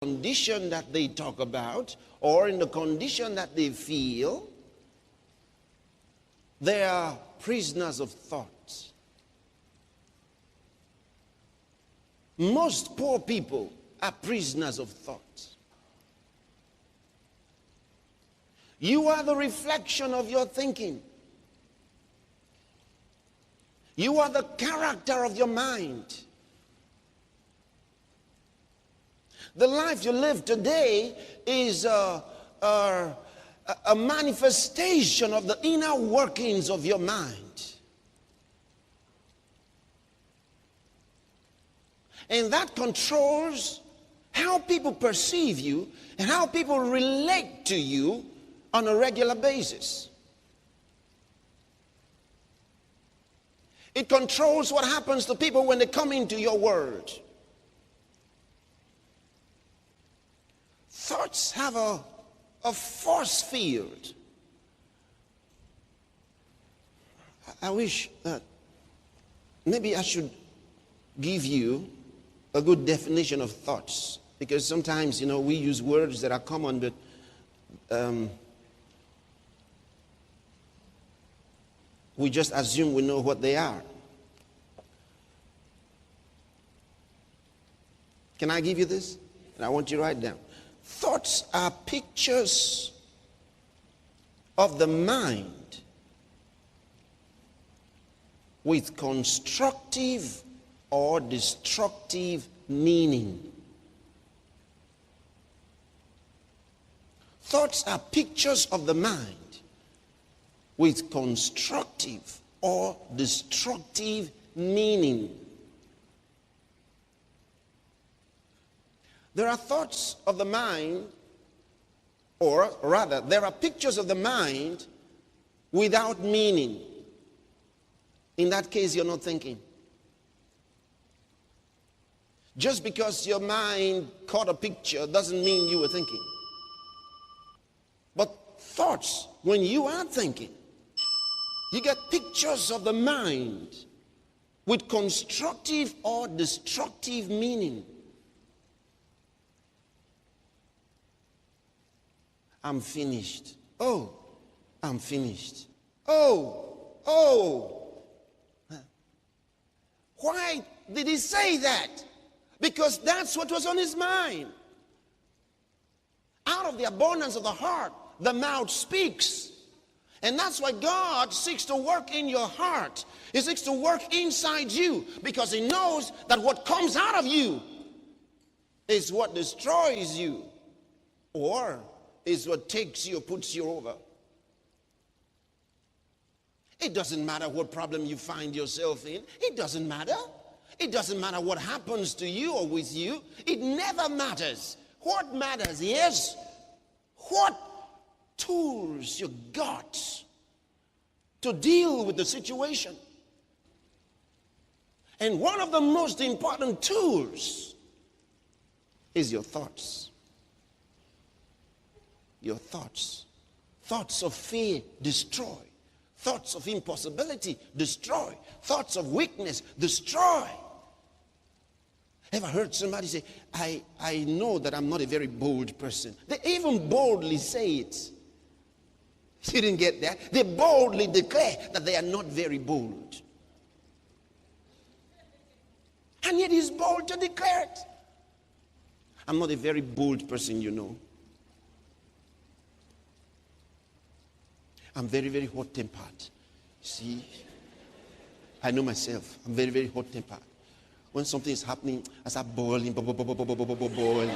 condition that they talk about or in the condition that they feel, they are prisoners of thoughts. Most poor people are prisoners of thoughts. You are the reflection of your thinking. You are the character of your mind. The life you live today is a manifestation of the inner workings of your mind. And that controls how people perceive you and how people relate to you on a regular basis. It controls what happens to people when they come into your world. Thoughts have a force field. I wish that maybe I should give you a good definition of thoughts, because sometimes, we use words that are common, but we just assume we know what they are. Can I give you this? And I want you to write down. Thoughts are pictures of the mind with constructive or destructive meaning. Thoughts are pictures of the mind with constructive or destructive meaning. There are thoughts of the mind, or rather, there are pictures of the mind without meaning. In that case, you're not thinking. Just because your mind caught a picture doesn't mean you were thinking. But thoughts, when you are thinking, you get pictures of the mind with constructive or destructive meaning. I'm finished. Oh, I'm finished. Oh. Why did he say that? Because that's what was on his mind. Out of the abundance of the heart, the mouth speaks. And that's why God seeks to work in your heart. He seeks to work inside you, because he knows that what comes out of you is what destroys you, or is what takes you or puts you over. It doesn't matter what problem you find yourself in. It doesn't matter. It doesn't matter what happens to you or with you. It never matters. What matters is what tools you got to deal with the situation. And one of the most important tools is your thoughts. Your thoughts. Thoughts of fear destroy. Thoughts of impossibility destroy. Thoughts of weakness destroy. Ever heard somebody say, I know that I'm not a very bold person? They even boldly say it. You didn't get that? They boldly declare that they are not very bold. And yet he's bold to declare it. I'm not a very bold person, you know. I'm very, very hot-tempered. See? I know myself. I'm very, very hot-tempered. When something is happening, I start boiling, boiling.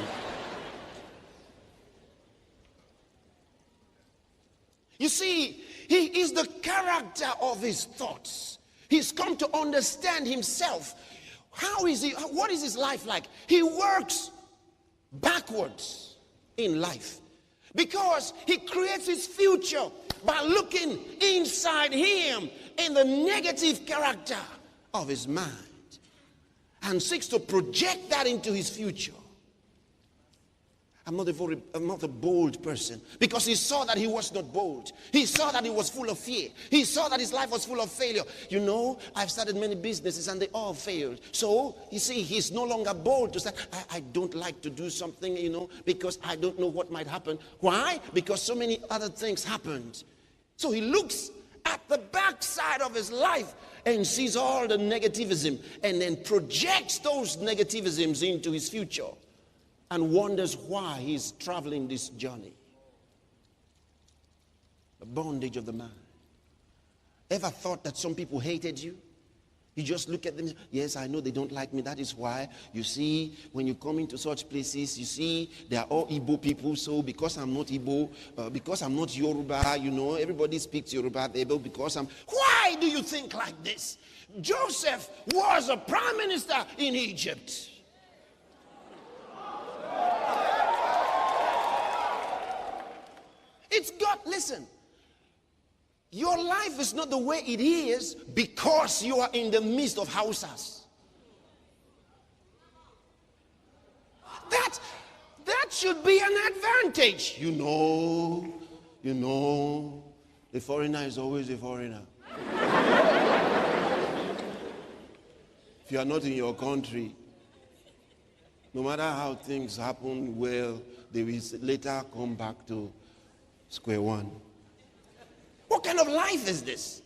You see, he is the character of his thoughts. He's come to understand himself. How is he? What is his life like? He works backwards in life because he creates his future by looking inside him in the negative character of his mind and seeks to project that into his future. I'm not a bold person. Because he saw that he was not bold. He saw that he was full of fear. He saw that his life was full of failure. You know, I've started many businesses and they all failed. So, you see, he's no longer bold to say, I don't like to do something, you know, because I don't know what might happen. Why? Because so many other things happened. So he looks at the backside of his life and sees all the negativism and then projects those negativisms into his future. And wonders why he's traveling this journey. The bondage of the mind. Ever thought that some people hated you? You just look at them, yes, I know they don't like me. That is why, you see, when you come into such places, you see, they are all Igbo people. So because I'm not Igbo, because I'm not Yoruba, you know, everybody speaks Yoruba, because I'm... Why do you think like this? Joseph was a prime minister in Egypt. It's God. Listen, your life is not the way it is because you are in the midst of Hausas. That should be an advantage. You know, a foreigner is always a foreigner. If you are not in your country, no matter how things happen, well, they will later come back to square one. What kind of life is this?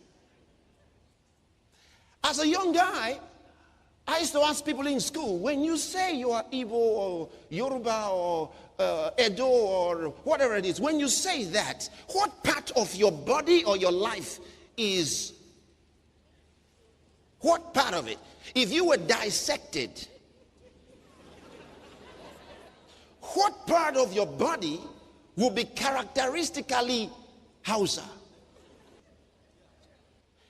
As a young guy, I used to ask people in school, when you say you are Igbo or Yoruba or Edo or whatever it is, when you say that, what part of your body or your life is, what part of it? If you were dissected, what part of your body will be characteristically Hausa?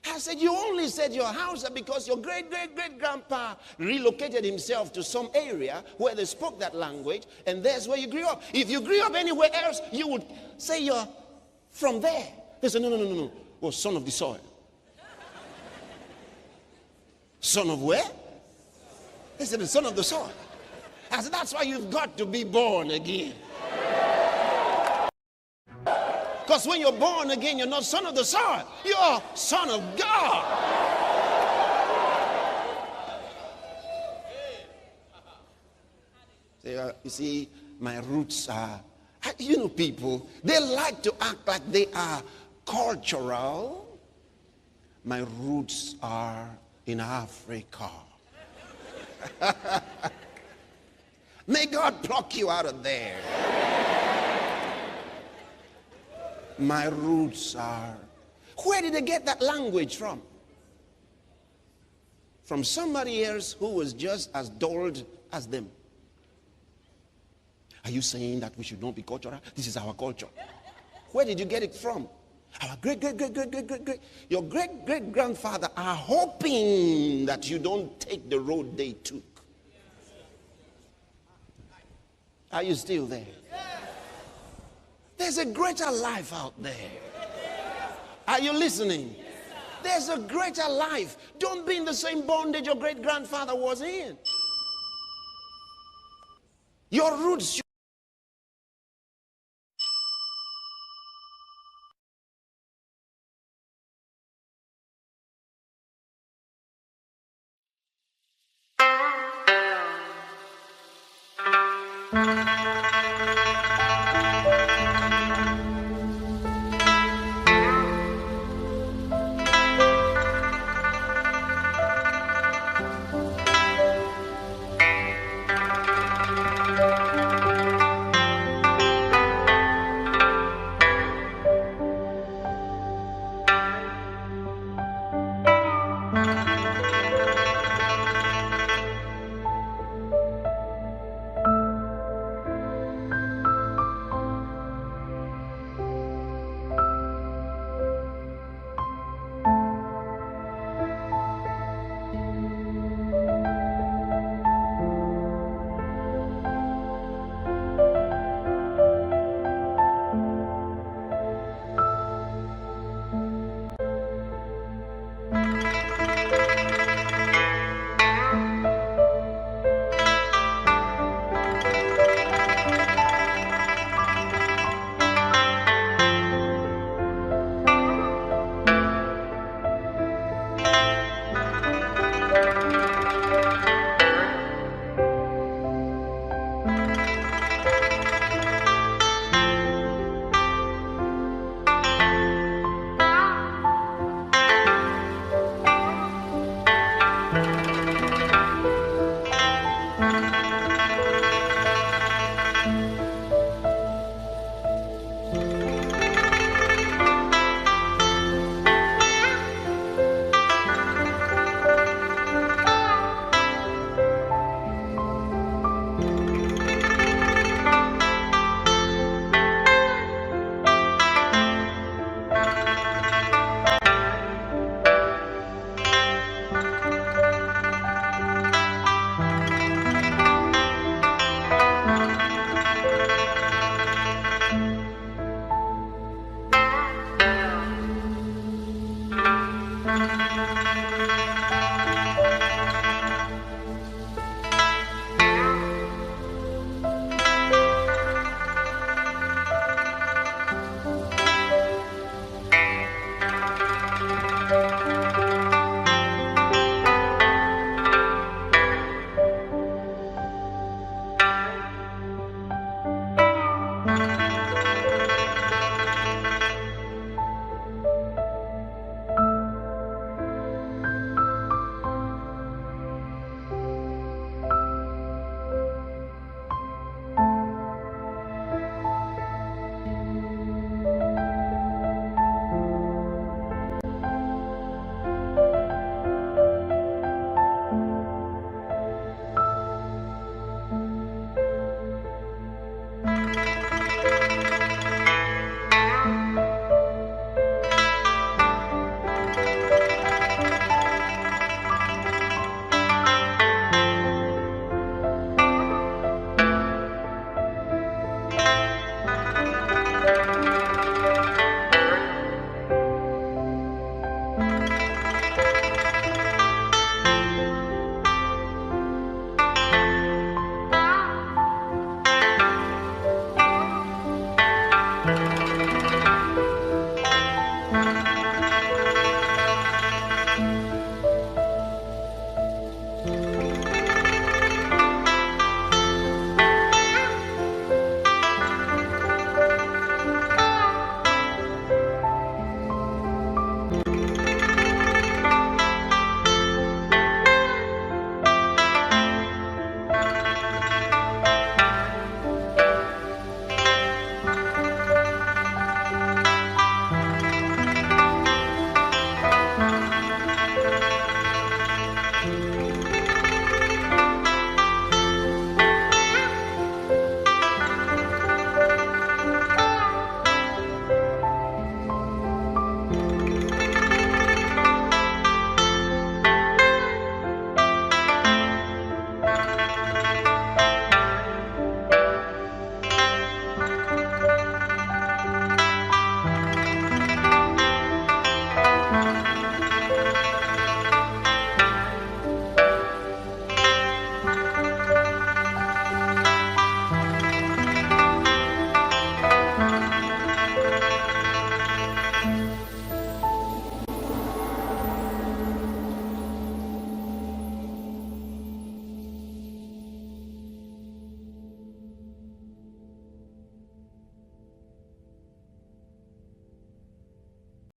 I said, you only said you're Hausa because your great-great-great-grandpa relocated himself to some area where they spoke that language, and that's where you grew up. If you grew up anywhere else, you would say you're from there. They said, no. Oh, son of the soil. Son of where? They said, the son of the soil. I said, that's why you've got to be born again. Because when you're born again, you're not son of the soil. You're son of God. You see, my roots are, you know, people, they like to act like they are cultural. My roots are in Africa. May God pluck you out of there. My roots are... Where did they get that language from? From somebody else who was just as dulled as them. Are you saying that we should not be cultural? This is our culture. Where did you get it from? Our great. Your great-great-grandfather are hoping that you don't take the road they took. Are you still there? There's a greater life out there. Are you listening? There's a greater life. Don't be in the same bondage your great-grandfather was in. Your roots